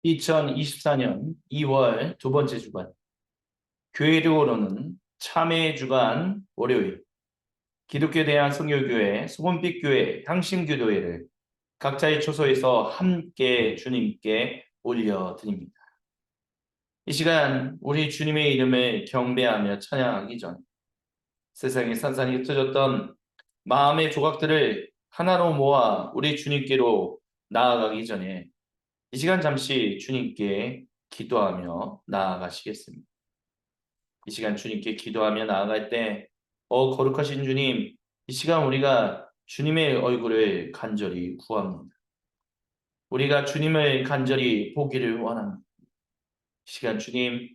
2024년 2월 두 번째 주간, 교회적으로는 참회 주간 월요일, 기독교에 대한 성결교회, 소금빛교회, 당심교도회를 각자의 초소에서 함께 주님께 올려드립니다. 이 시간 우리 주님의 이름을 경배하며 찬양하기 전 세상에 산산이 흩어졌던 마음의 조각들을 하나로 모아 우리 주님께로 나아가기 전에 이 시간 잠시 주님께 기도하며 나아가시겠습니다. 이 시간 주님께 기도하며 나아갈 때 거룩하신 주님, 이 시간 우리가 주님의 얼굴을 간절히 구합니다. 우리가 주님을 간절히 보기를 원합니다. 이 시간 주님,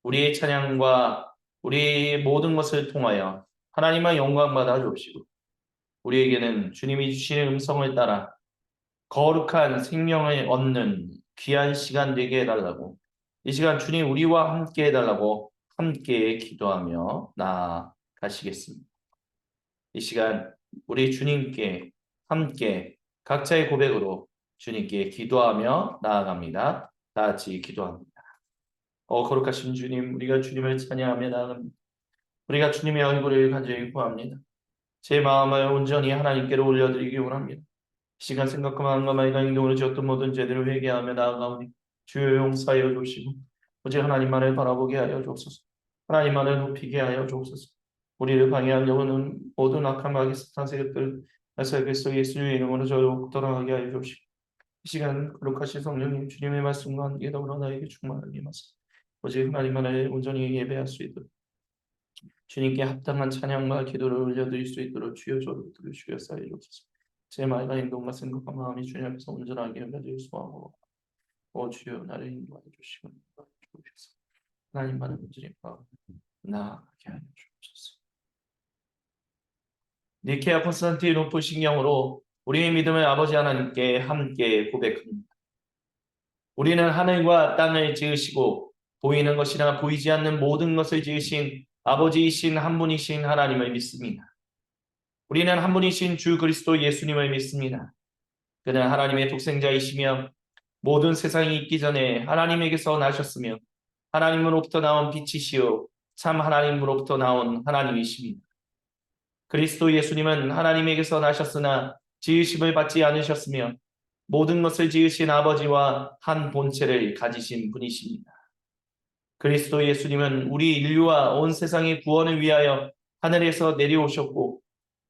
우리의 찬양과 우리의 모든 것을 통하여 하나님의 영광 받아 주옵시고 우리에게는 주님이 주시는 음성을 따라 거룩한 생명을 얻는 귀한 시간 되게 해달라고, 이 시간 주님 우리와 함께 해달라고 함께 기도하며 나아가시겠습니다. 이 시간 우리 주님께 함께 각자의 고백으로 주님께 기도하며 나아갑니다. 다 같이 기도합니다. 거룩하신 주님, 우리가 주님을 찬양하며 나아갑니다. 우리가 주님의 얼굴을 간절히 구합니다. 제 마음을 온전히 하나님께로 올려드리기 원합니다. 시간 생각과 마음과 말과 행동으로 지었던 모든 죄들을 회개하며 나아가오니 주여 용서하여 주시고 오직 하나님만을 바라보게 하여 주옵소서. 하나님만을 높이게 하여 주옵소서. 우리를 방해하려는 모든 악한 마귀 사탄 세력들 그리스도 예수의 이름으로 저를 돌아가게 하여 주시고 이 시간 거룩하신 성령님 주님의 말씀과 함께 더불어 나에게 충만하게 임하소서. 오직 하나님만을 온전히 예배할 수 있도록 주님께 합당한 찬양과 기도를 올려드릴 수 있도록 주여 저를 들으시고 역사해 주옵소서. 제 말과 행동과 생각과 마음이 주님 앞에서 온전하게 연결되어 소망하고 주여 나를 인도하여 주시고 주옵소서. 하나님만을 온전히 나아가게 하여 주옵소서. 니케아 콘스탄티노플 신경으로 우리의 믿음을 아버지 하나님께 함께 고백합니다. 우리는 하늘과 땅을 지으시고 보이는 것이나 보이지 않는 모든 것을 지으신 아버지이신 한 분이신 하나님을 믿습니다. 우리는 한 분이신 주 그리스도 예수님을 믿습니다. 그는 하나님의 독생자이시며 모든 세상이 있기 전에 하나님에게서 나셨으며 하나님으로부터 나온 빛이시요 참 하나님으로부터 나온 하나님이십니다. 그리스도 예수님은 하나님에게서 나셨으나 지으심을 받지 않으셨으며 모든 것을 지으신 아버지와 한 본체를 가지신 분이십니다. 그리스도 예수님은 우리 인류와 온 세상의 구원을 위하여 하늘에서 내려오셨고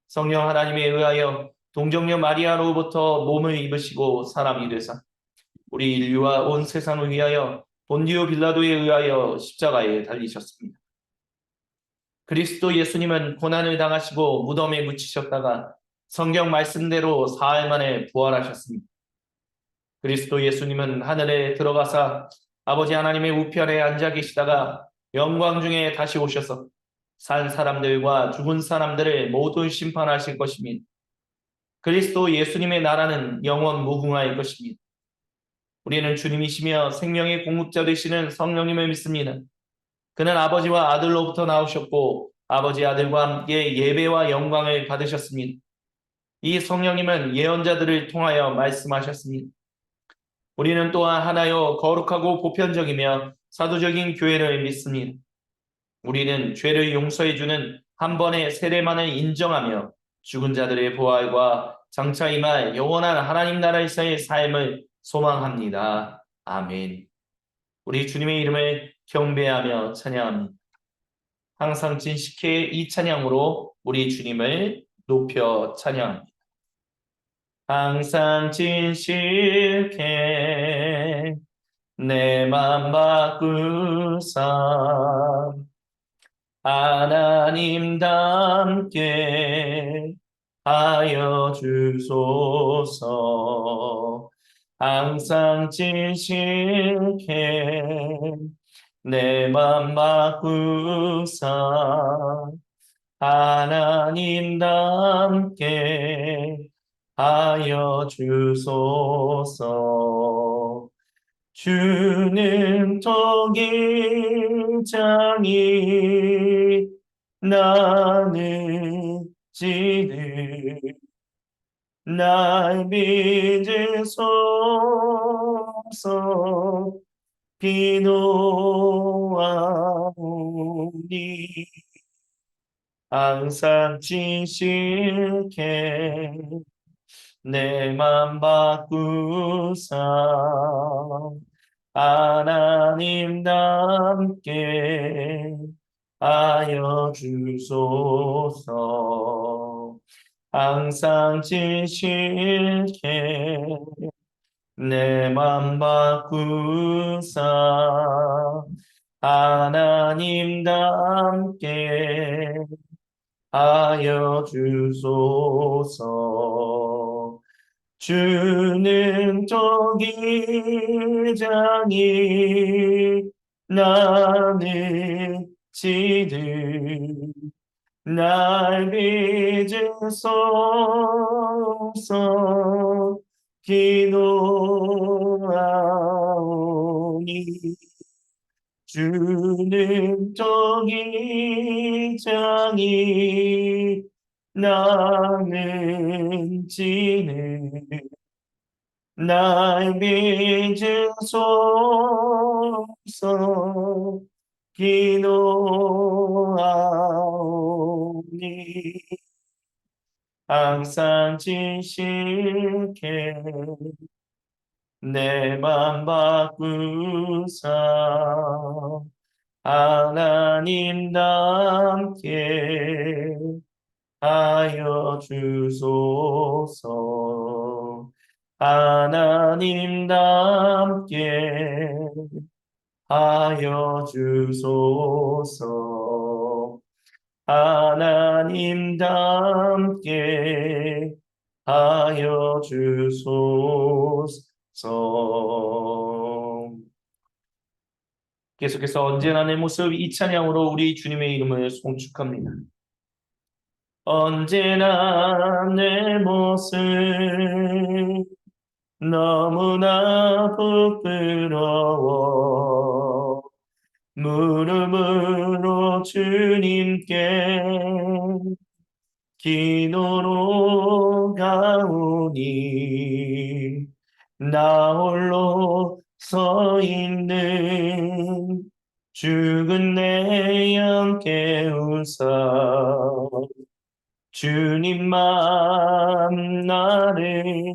성령 하나님에 의하여 동정녀 마리아로부터 몸을 입으시고 사람이 되사 우리 인류와 온 세상을 위하여 본디오 빌라도에 의하여 십자가에 달리셨습니다. 그리스도 예수님은 고난을 당하시고 무덤에 묻히셨다가 성경 말씀대로 사흘 만에 부활하셨습니다. 그리스도 예수님은 하늘에 들어가사 아버지 하나님의 우편에 앉아 계시다가 영광 중에 다시 오셔서 산 사람들과 죽은 사람들을 모두 심판하실 것입니다. 그리스도 예수님의 나라는 영원 무궁할 것입니다. 우리는 주님이시며 생명의 공급자 되시는 성령님을 믿습니다. 그는 아버지와 아들로부터 나오셨고 아버지 아들과 함께 예배와 영광을 받으셨습니다. 이 성령님은 예언자들을 통하여 말씀하셨습니다. 우리는 또한 하나요 거룩하고 보편적이며 사도적인 교회를 믿습니다. 우리는 죄를 용서해주는 한 번의 세례만을 인정하며 죽은 자들의 부활과 장차 임할 영원한 하나님 나라에서의 삶을 소망합니다. 아멘. 우리 주님의 이름을 경배하며 찬양합니다. 항상 진실케 이 찬양으로 우리 주님을 높여 찬양합니다. 항상 진실케 내 맘 바꾸사 하나님답게 하여 주소서. 항상 진실케 내 맘 바꾸사 하나님답게 하여 주소서. 주는 독일장이 나는 지는 날 빚으소서. 기도하오니 항상 진실케 내 맘 바꾸사 하나님답게 하여 주소서. 항상 진실케 내 맘 바꾸사 하나님답게 하여 주소서. 주는 저기장이 나는 지들 날 빚으소서. 기도하오니 주는 저기장이 나는 지는 날 빚으소서. 기도하오니 항상 진실케 내 맘 바꾸사 하나님답게 하여 주소서. 하나님답게 하여 주소서. 하나님답게 하여 주소서. 계속해서 언제나 내 모습 이 찬양으로 우리 주님의 이름을 송축합니다. 언제나 내 모습 너무나 부끄러워 무릎으로 주님께 기도로 가오니 나 홀로 서 있는 죽은 내 영 깨우사 주님만 나를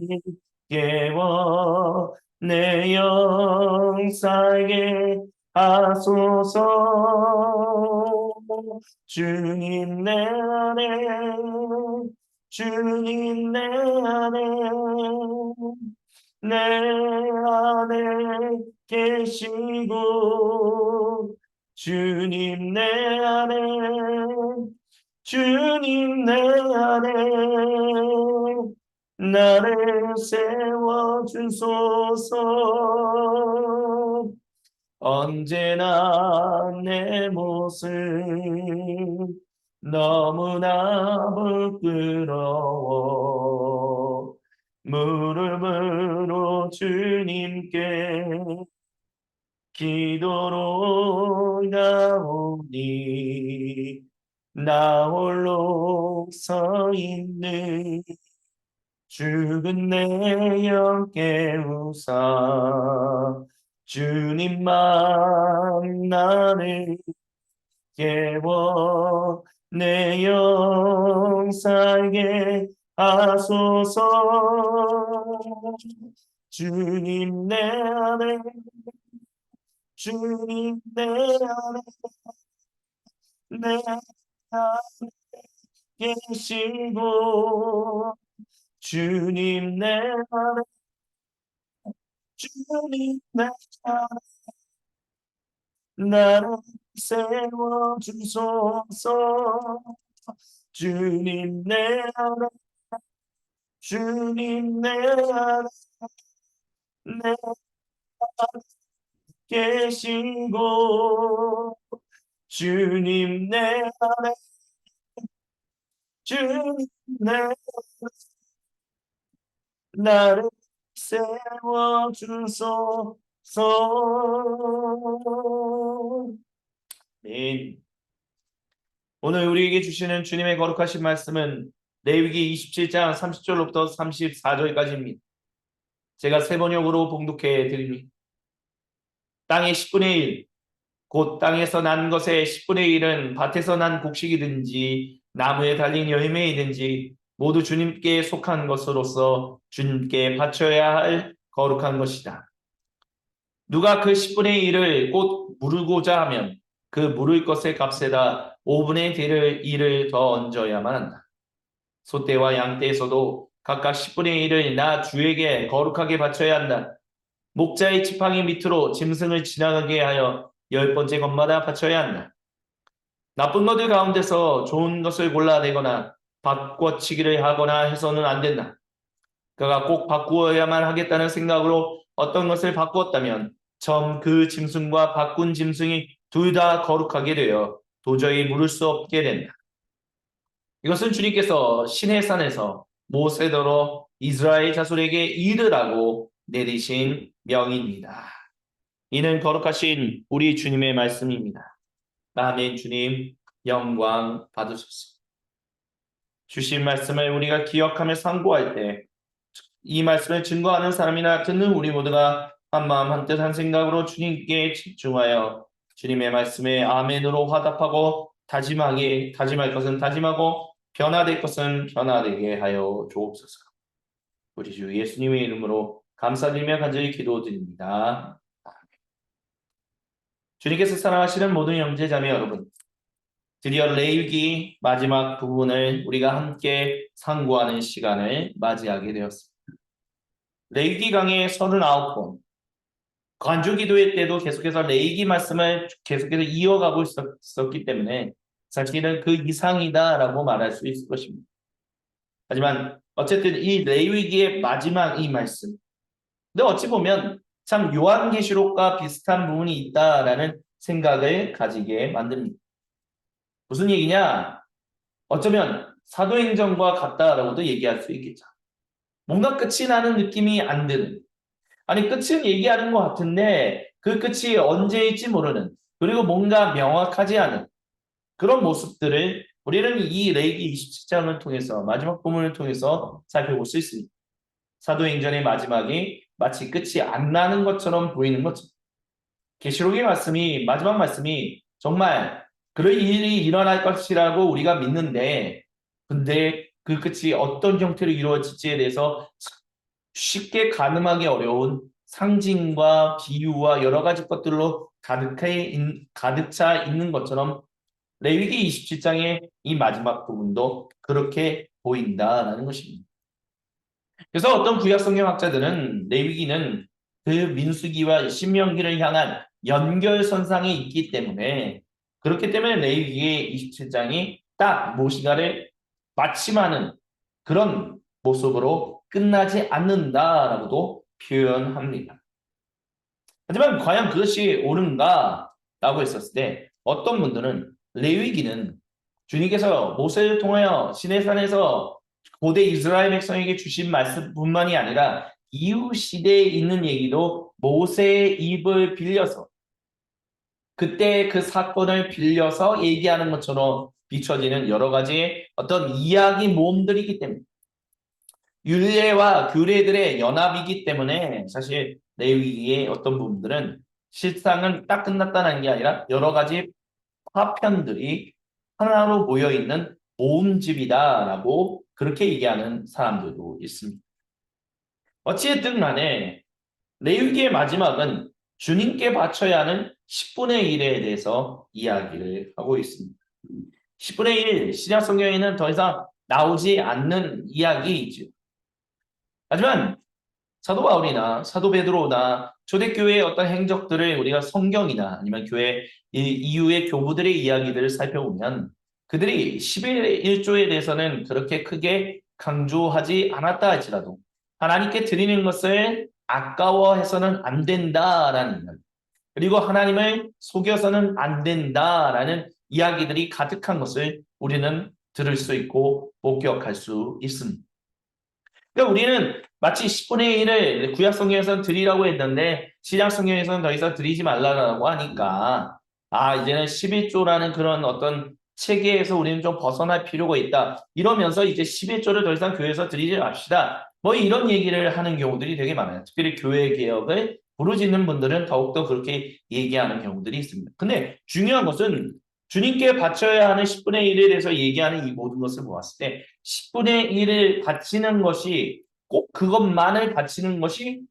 깨워 내 영 살게 하소서. 주님 내 안에 주님 내 안에 내 안에 계시고 주님 내 안에 주님 내 안에 나를 세워주소서. 언제나 내 모습 너무나 부끄러워 무릎으로 주님께 기도로 나오니 나 홀로 서 있는 죽은 내 영 깨우사 주님만 나를 깨워 내 영 살게 하소서. 주님 내 안에 주님 내 안에 내 안에 계시고 주님 내 안에 주님 내 안에 나를 세워주소서. 주님 내 안에 주님 내 안에 내 안에 계시고 주님 내 안에 주님 내 안에 나를 세워주소서. 아멘. 오늘 우리에게 주시는 주님의 거룩하신 말씀은 레위기 27장 30절로부터 34절까지입니다. 제가 세 번역으로 봉독해 드립니다. 땅의 10분의 1, 곧 땅에서 난 것의 10분의 1은 밭에서 난 곡식이든지 나무에 달린 열매이든지 모두 주님께 속한 것으로서 주님께 바쳐야 할 거룩한 것이다. 누가 그 10분의 1을 곧 물고자 하면 그 물을 것의 값에다 5분의 1을 더 얹어야만 한다. 소떼와 양떼에서도 각각 10분의 1을 나 주에게 거룩하게 바쳐야 한다. 목자의 지팡이 밑으로 짐승을 지나가게 하여 10번째 것마다 바쳐야 한다. 나쁜 것들 가운데서 좋은 것을 골라내거나 바꿔치기를 하거나 해서는 안 된다. 그가 꼭 바꾸어야만 하겠다는 생각으로 어떤 것을 바꾸었다면 처음 그 짐승과 바꾼 짐승이 둘 다 거룩하게 되어 도저히 물을 수 없게 된다. 이것은 주님께서 시내산에서 모세더러 이스라엘 자손에게 이르라고 내리신 명입니다. 이는 거룩하신 우리 주님의 말씀입니다. 아멘. 주님 영광 받으소서. 주신 말씀을 우리가 기억하며 상고할 때 이 말씀을 증거하는 사람이나 듣는 우리 모두가 한마음 한뜻 한 생각으로 주님께 집중하여 주님의 말씀에 아멘으로 화답하고 다짐할 것은 다짐하고 변화될 것은 변화되게 하여 주옵소서. 우리 주 예수님의 이름으로 감사드리며 간절히 기도드립니다. 주님께서 사랑하시는 모든 형제자매 여러분, 드디어 레위기 마지막 부분을 우리가 함께 상고하는 시간을 맞이하게 되었습니다. 레위기 강의 39번 관주기도회 때도 계속해서 레위기 말씀을 계속해서 이어가고 있었기 때문에 사실은 그 이상이다라고 말할 수 있을 것입니다. 하지만 어쨌든 이 레위기의 마지막 이 말씀, 근데 어찌 보면 참 요한계시록과 비슷한 부분이 있다라는 생각을 가지게 만듭니다. 무슨 얘기냐? 어쩌면 사도행전과 같다라고도 얘기할 수 있겠죠. 뭔가 끝이 나는 느낌이 안 드는, 아니 끝은 얘기하는 것 같은데 그 끝이 언제일지 모르는, 그리고 뭔가 명확하지 않은 그런 모습들을 우리는 이 레위기 27장을 통해서 마지막 부분을 통해서 살펴볼 수 있습니다. 사도행전의 마지막이 마치 끝이 안 나는 것처럼 보이는 거죠. 계시록의 말씀이 마지막 말씀이 정말 그럴 일이 일어날 것이라고 우리가 믿는데, 근데 그 끝이 어떤 형태로 이루어질지에 대해서 쉽게 가늠하기 어려운 상징과 비유와 여러 가지 것들로 가득 차 있는 것처럼 레위기 27장의 이 마지막 부분도 그렇게 보인다라는 것입니다. 그래서 어떤 구약 성경학자들은 레위기는 그 민수기와 신명기를 향한 연결선상에 있기 때문에, 그렇기 때문에 레위기의 27장이 딱 모시가를 마침하는 그런 모습으로 끝나지 않는다라고도 표현합니다. 하지만 과연 그것이 옳은가라고 했었을 때 어떤 분들은 레위기는 주님께서 모세를 통하여 시내산에서 고대 이스라엘 백성에게 주신 말씀뿐만이 아니라 이후 시대에 있는 얘기도 모세의 입을 빌려서, 그때 그 사건을 빌려서 얘기하는 것처럼 비춰지는 여러 가지의 어떤 이야기 모음들이기 때문에, 율례와 규례들의 연합이기 때문에 사실 레위기의 어떤 부분들은 실상은 딱 끝났다는 게 아니라 여러 가지 파편들이 하나로 모여있는 모음집이다라고 그렇게 얘기하는 사람들도 있습니다. 어찌됐든 간에 레위기의 마지막은 주님께 바쳐야 하는 10분의 1에 대해서 이야기를 하고 있습니다. 10분의 1, 신약 성경에는 더 이상 나오지 않는 이야기이죠. 하지만 사도 바울이나 사도 베드로나 초대교회의 어떤 행적들을 우리가 성경이나 아니면 교회 이후의 교부들의 이야기들을 살펴보면 그들이 11조에 대해서는 그렇게 크게 강조하지 않았다 할지라도 하나님께 드리는 것을 아까워해서는 안 된다라는 이야기, 그리고 하나님을 속여서는 안 된다라는 이야기들이 가득한 것을 우리는 들을 수 있고 목격할 수 있습니다. 그러니까 우리는 마치 10분의 1을 구약 성경에서는 드리라고 했는데 신약 성경에서는 더 이상 드리지 말라고 하니까 이제는 11조라는 그런 어떤 체계에서 우리는 좀 벗어날 필요가 있다. 이러면서 이제 11조를 더 이상 교회에서 드리지 맙시다. 뭐 이런 얘기를 하는 경우들이 되게 많아요. 특별히 교회 개혁을 부르짖는 분들은 더욱더 그렇게 얘기하는 경우들이 있습니다. 근데 중요한 것은 주님께 바쳐야 하는 10분의 1에 대해서 얘기하는 이 모든 것을 보았을 때 10분의 1을 바치는 것이 꼭 그것만을 바치는 것이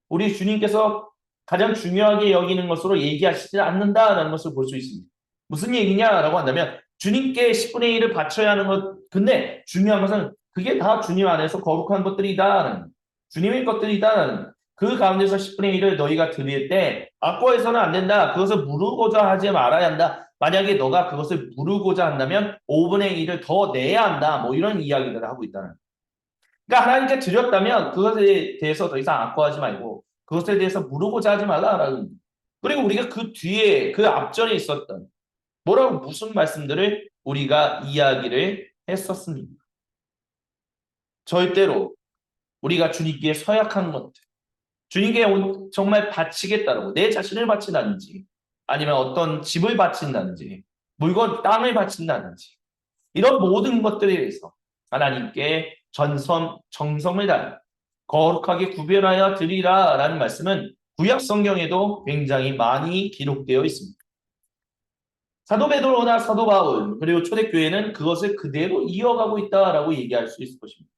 우리 주님께서 가장 중요하게 여기는 것으로 얘기하시지 않는다라는 것을 볼 수 있습니다. 무슨 얘기냐라고 한다면 주님께 10분의 1을 바쳐야 하는 것, 근데 중요한 것은 그게 다 주님 안에서 거룩한 것들이다라는, 주님의 것들이다라는, 그 가운데서 10분의 1을 너희가 드릴 때 악고해서는 안 된다. 그것을 무르고자 하지 말아야 한다. 만약에 너가 그것을 무르고자 한다면 5분의 1을 더 내야 한다. 뭐 이런 이야기들을 하고 있다는. 그러니까 하나님께 드렸다면 그것에 대해서 더 이상 악고하지 말고 그것에 대해서 물어보자 하지 말라라는. 그리고 우리가 그 뒤에 그 앞전에 있었던 뭐라고 무슨 말씀들을 우리가 이야기를 했었습니다. 절대로 우리가 주님께 서약한 것들, 주님께 정말 바치겠다라고 내 자신을 바친다든지 아니면 어떤 집을 바친다든지 물건 땅을 바친다든지 이런 모든 것들에 대해서 하나님께 정성을 다해 거룩하게 구별하여 드리라 라는 말씀은 구약 성경에도 굉장히 많이 기록되어 있습니다. 사도 베드로나 사도 바울 그리고 초대교회는 그것을 그대로 이어가고 있다라고 얘기할 수 있을 것입니다.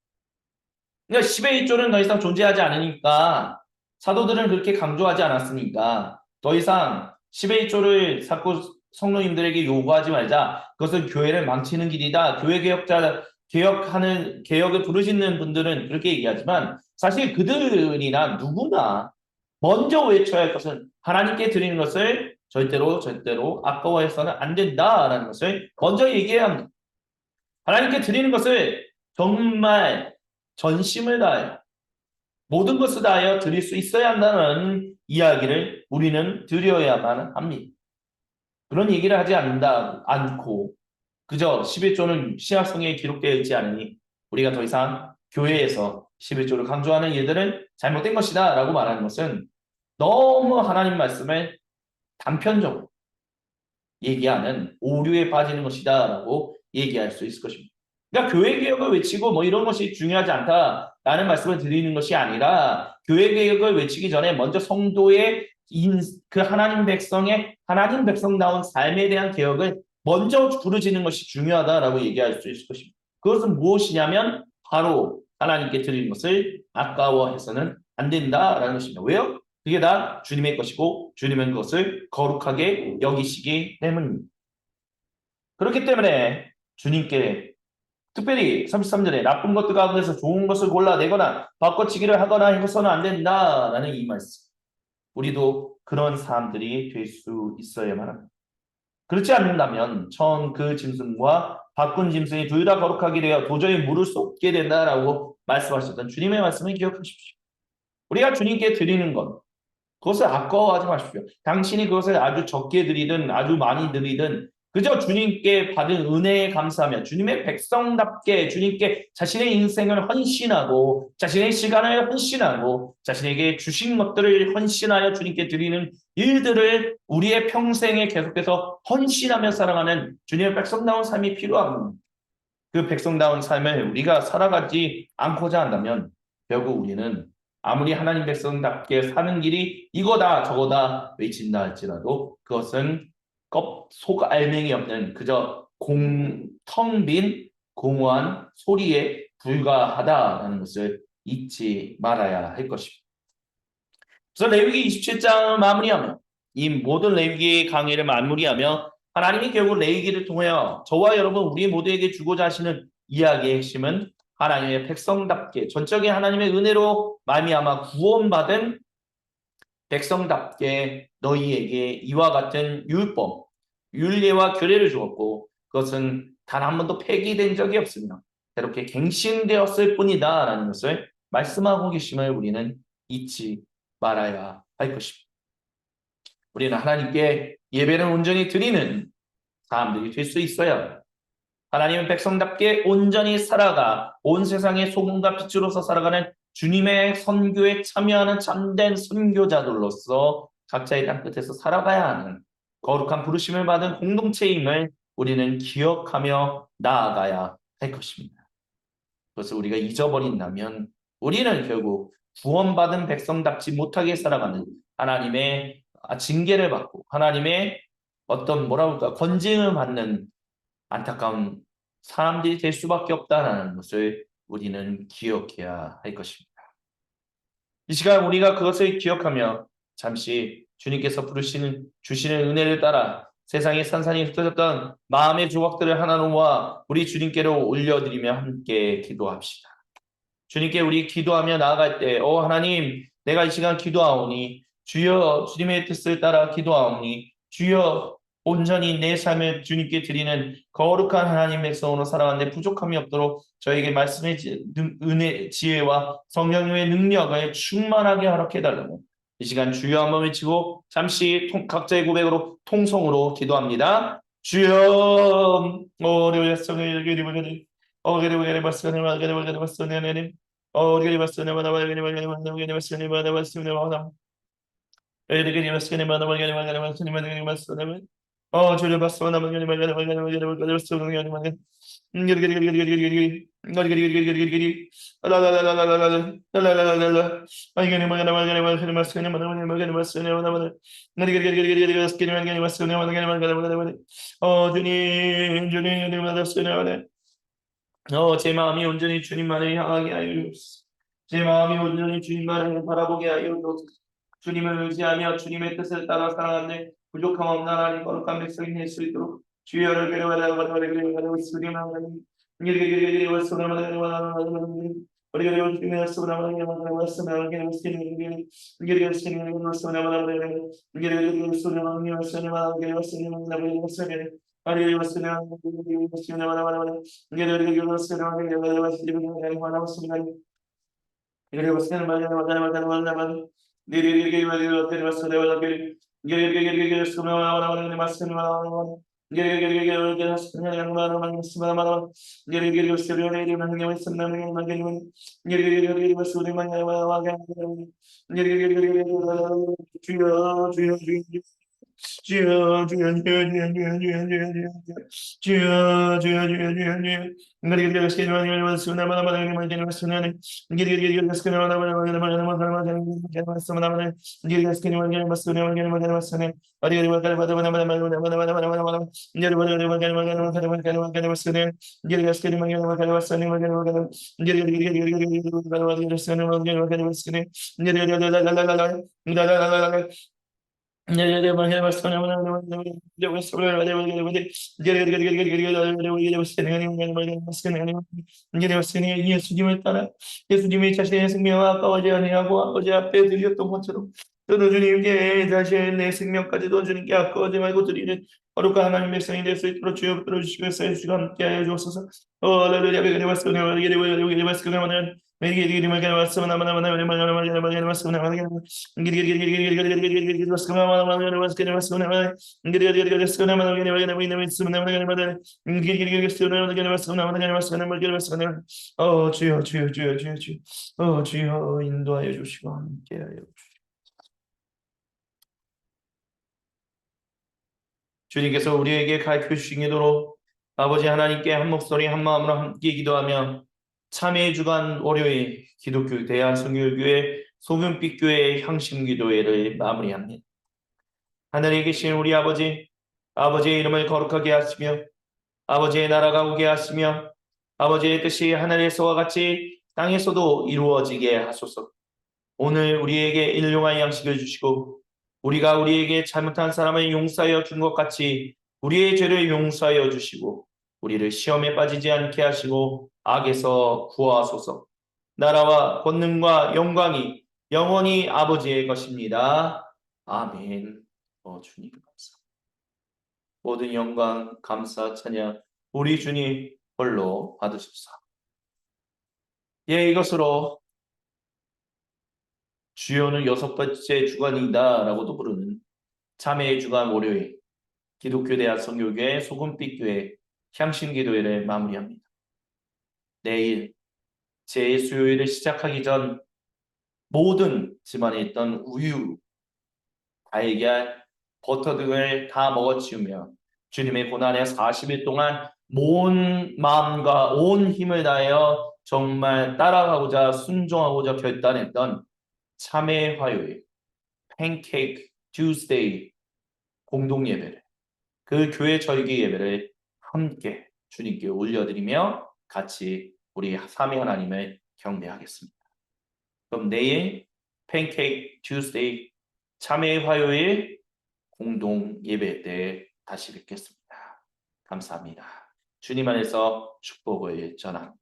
그러니까 10의 1조는 더 이상 존재하지 않으니까 사도들은 그렇게 강조하지 않았으니까 더 이상 10의 1조를 자꾸 성도님들에게 요구하지 말자. 그것은 교회를 망치는 길이다. 교회 개혁을 부르짖는 분들은 그렇게 얘기하지만 사실 그들이나 누구나 먼저 외쳐야 할 것은 하나님께 드리는 것을 절대로 아까워해서는 안 된다라는 것을 먼저 얘기해야 합니다. 하나님께 드리는 것을 정말 전심을 다해 모든 것을 다하여 드릴 수 있어야 한다는 이야기를 우리는 드려야만 합니다. 그런 얘기를 하지 않고 그저 11조는 신약성경에 기록되어 있지 않으니 우리가 더 이상 교회에서 11조를 강조하는 일들은 잘못된 것이다 라고 말하는 것은 너무 하나님 말씀을 단편적으로 얘기하는 오류에 빠지는 것이다 라고 얘기할 수 있을 것입니다. 그러니까 교회 개혁을 외치고 뭐 이런 것이 중요하지 않다라는 말씀을 드리는 것이 아니라 교회 개혁을 외치기 전에 먼저 성도의 그 하나님 백성다운 삶에 대한 개혁을 먼저 부르짖는 것이 중요하다라고 얘기할 수 있을 것입니다. 그것은 무엇이냐면 바로 하나님께 드리는 것을 아까워해서는 안 된다라는 것입니다. 왜요? 그게 다 주님의 것이고 주님은 그것을 거룩하게 여기시기 때문입니다. 그렇기 때문에 주님께 특별히 33절에 나쁜 것들 가운데서 좋은 것을 골라내거나 바꿔치기를 하거나 해서는 안 된다라는 이 말씀. 우리도 그런 사람들이 될 수 있어야만 합니다. 그렇지 않는다면 처음 그 짐승과 바꾼 짐승이 둘 다 거룩하게 되어 도저히 물을 수 없게 된다라고 말씀하셨던 주님의 말씀을 기억하십시오. 우리가 주님께 드리는 것 그것을 아까워하지 마십시오. 당신이 그것을 아주 적게 드리든 아주 많이 드리든 그저 주님께 받은 은혜에 감사하며 주님의 백성답게 주님께 자신의 인생을 헌신하고 자신의 시간을 헌신하고 자신에게 주신 것들을 헌신하여 주님께 드리는 일들을 우리의 평생에 계속해서 헌신하며 살아가는 주님의 백성다운 삶이 필요합니다. 그 백성다운 삶을 우리가 살아가지 않고자 한다면 결국 우리는 아무리 하나님 백성답게 사는 길이 이거다 저거다 외친다 할지라도 그것은 속 알맹이 없는 그저 텅 빈 공허한 소리에 불과하다라는 것을 잊지 말아야 할 것입니다. 그래서 레위기 27장을 마무리하며 이 모든 레위기 강의를 마무리하며 하나님이 결국 레위기를 통하여 저와 여러분 우리 모두에게 주고자 하시는 이야기의 핵심은 하나님의 백성답게 전적인 하나님의 은혜로 말미암아 구원받은 백성답게 너희에게 이와 같은 율법, 율례와 규례를 주었고 그것은 단 한 번도 폐기된 적이 없습니다. 이렇게 갱신되었을 뿐이다 라는 것을 말씀하고 계심을 우리는 잊지 말아야 할 것입니다. 우리는 하나님께 예배를 온전히 드리는 사람들이 될 수 있어야 하나님의 백성답게 온전히 살아가 온 세상의 소금과 빛으로서 살아가는 주님의 선교에 참여하는 참된 선교자들로서 각자의 땅끝에서 살아가야 하는 거룩한 부르심을 받은 공동체임을 우리는 기억하며 나아가야 할 것입니다. 그것을 우리가 잊어버린다면 우리는 결국 구원받은 백성답지 못하게 살아가는 하나님의 징계를 받고 하나님의 어떤 건징을 받는 안타까운 사람들이 될 수밖에 없다는 것을 우리는 기억해야 할 것입니다. 이 시간 우리가 그것을 기억하며 잠시 주님께서 주시는 은혜를 따라 세상에 산산이 흩어졌던 마음의 조각들을 하나 모아 우리 주님께로 올려드리며 함께 기도합시다. 주님께 우리 기도하며 나아갈 때, 하나님, 내가 이 시간 기도하오니, 주여 주님의 뜻을 따라 기도하오니, 주여 온전히 내 삶을 주님께 드리는 거룩한 하나님 백성으로 살아가는데 부족함이 없도록 저에게 말씀의 은혜, 지혜와 성령님의 능력을 충만하게 허락해달라고 이 시간 주여 한번 외치고 잠시 각자의 고백으로 통성으로 기도합니다. 주여 어려웠성을 기리버리니 어게리버게리 바스가니 마게리버게리 바스가니 어게리 바스가니 마나바게리 바게리 바게리 바스가니 마나바스가니 마나 에리게리 바스가니 마나바게리 바게리 바스가니 마게리 바스가니 주여 바스가니 마게리 바게리 바게리 바게리 바게리 바스가니 마게리 게리게리게리게리게리게리 게리게리게리게리게리 라라라라라라라라라라라라 아이게니 마게리 마게리 마게리 바스가니 마나바게리 바게리 바스가니 마나바게리 게리게리게리게리게리 바스가니 마게리 바스가니 마게리 마게리 마게리 주님 주님 바스가니 마게리 제 마음이 온전히 주님만을 향하게 하여 주옵소서. 제 마음이 온전히 주님만을 바라보게 하여 주옵소서. 주님을 의지하며 주님의 뜻을 따라 살아가는데 부족함 없는 하나님 거룩한 백성이 될 수 있도록 주여를 그리워하고 주님 하나님 주여 주여 주여 주여 주여 주여 주여 주여 주여 주여 주여 주여 예수님을 따라 예수님이 자신의 생명을 아까워지 아니하고 아버지 앞에 드렸던 것처럼 저도 주님께 다시 내 생명까지도 주님께 아까워지 말고 드리는 거룩한 하나님 백성이 될 수 있도록 주여 붙들어 주시고 주시고 함께하여 주옵소서. 할렐루야. 주여 주여 주여 주여 주여 주여 인도하여 주시고 함께하여 주시고 주님께서 우리에게 가르쳐 주신 대로 아버지 하나님께 한 목소리 한 마음으로 함께 기도하며 참회의 주간 월요일 기독교 대한성결교회 소금빛 교회의 향신 기도회를 마무리합니다. 하늘에 계신 우리 아버지, 아버지의 이름을 거룩하게 하시며 아버지의 나라가 오게 하시며 아버지의 뜻이 하늘에서와 같이 땅에서도 이루어지게 하소서. 오늘 우리에게 일용할 양식을 주시고 우리가 우리에게 잘못한 사람을 용서하여 준 것 같이 우리의 죄를 용서하여 주시고 우리를 시험에 빠지지 않게 하시고 악에서 구하소서. 나라와 권능과 영광이 영원히 아버지의 것입니다. 아멘. 주님 감사. 모든 영광, 감사, 찬양 우리 주님 홀로 받으소서. 이것으로 주여는 6번째 주간이다라고도 부르는 참회의 주간 월요일 기독교 대한성결교회 소금빛 교회 향신기도회를 마무리합니다. 내일 제 수요일을 시작하기 전 모든 집안에 있던 우유, 달걀, 버터 등을 다 먹어치우며 주님의 고난에 40일 동안 온 마음과 온 힘을 다하여 정말 따라가고자 순종하고자 결단했던 참회 화요일, 팬케이크 투스데이 공동 예배를, 그 교회 절기 예배를 함께 주님께 올려드리며 같이 우리 삼위 하나님을 경배하겠습니다. 그럼 내일 팬케이크 투스데이 참회 화요일 공동 예배 때 다시 뵙겠습니다. 감사합니다. 주님 안에서 축복을 전합니다.